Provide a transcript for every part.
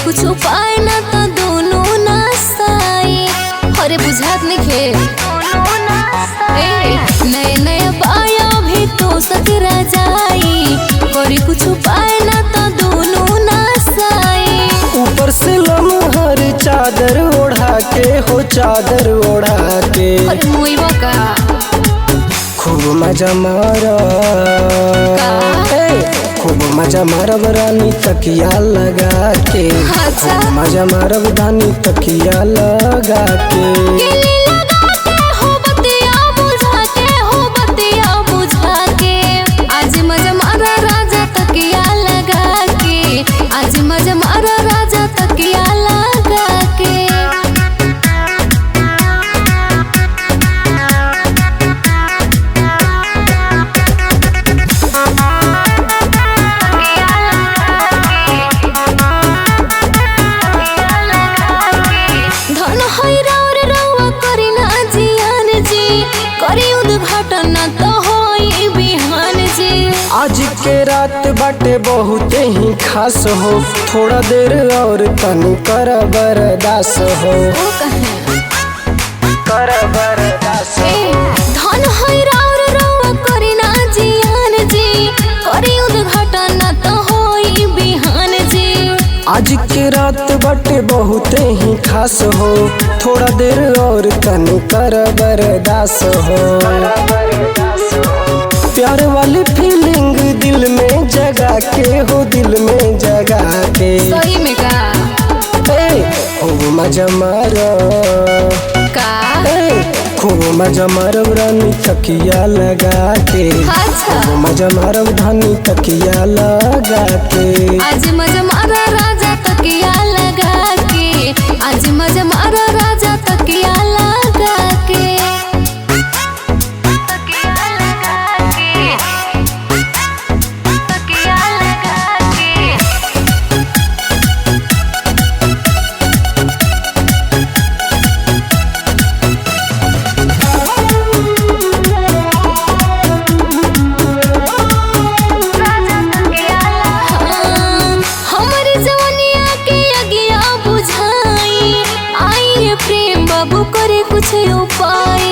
कुछ उपाय ना तो दोनों नासाई। अरे बुझात नहीं खे नए नए पाया भी तो सकरा जाई। करी कुछ उपाय ना तो दोनों नासाई। ऊपर से लमहर चादर ओढ़ा के हो चादर ओढ़ा के। अरे मुईवा का खूब मजा मारा खूब मजा मारब रानी तकिया लगा के। अच्छा। खूब मजा मारब रानी तकिया लगा के। आज मजा मारा राजा तकिया लगा के। आज मजा मारा राजा तकिया लगा के। धन हैरा और रउआ करी ना जियान जी। करी उद्घाटन तो होई बिहान जी। आज के रात बाटे बहुत ही खास हो। थोड़ा देर और तनी कर बर्दाश्त हो। ओ कहे कर बर्दाश्त धन हैरा और रउआ करी ना जियान जी। करी उद्घाटन तो होई बिहान जी। आज के रात बाटे बहुत ही खास हो। थोड़ा देर और तनी कर बर्दाश्त हो। प्यार वाली फीलिंग दिल में जगा के हो दिल में जगा के। सही में का खूब मजा मारो का खूब मजा मारब रानी तकिया लगा के। अच्छा। खूब मजा मारब धानी तकिया लगा के। आज मजा मारा राजा तकिया लगा के। आज मजा मारा राजा तकिया लगा के। तकिया लगा के। तकिया लगा के। हमारी जवानिया के अगिया बुझाई। आई प्रेम बाबू करे कुछ उपाय।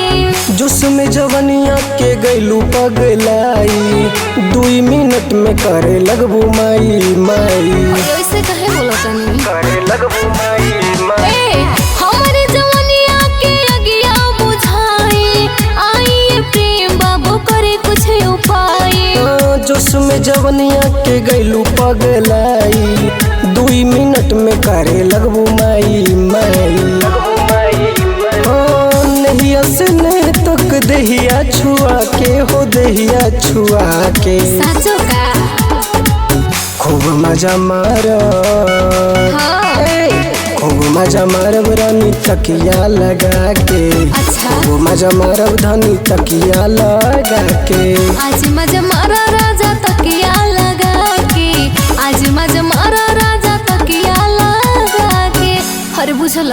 जोश में जवनिया के गैलू पगलाई। 2 मिनट में करे लगबू माई माई। ऐसे कहे बोलो तनी करे लगबू माई माई। हमारी जवानिया के अगिया बुझाई। आई प्रेम बाबू करे कुछ उपाय। जोश में जवनिया के गैलू पगलाई। 2 मिनट में करे लगबू माई माई। नहिया से नहीं तक दहिया छुआ के हो दहिया छुआ के। साचो का खूब मजा मारो खूब मजा मारब रानी तकिया लगा के। अच्छा। खूब मजा मारब धानी तकिया लगा के। आज मजा मारा राजा तकिया लगा के। आज मजा मारा राजा तकिया लगा के। हर बुझल।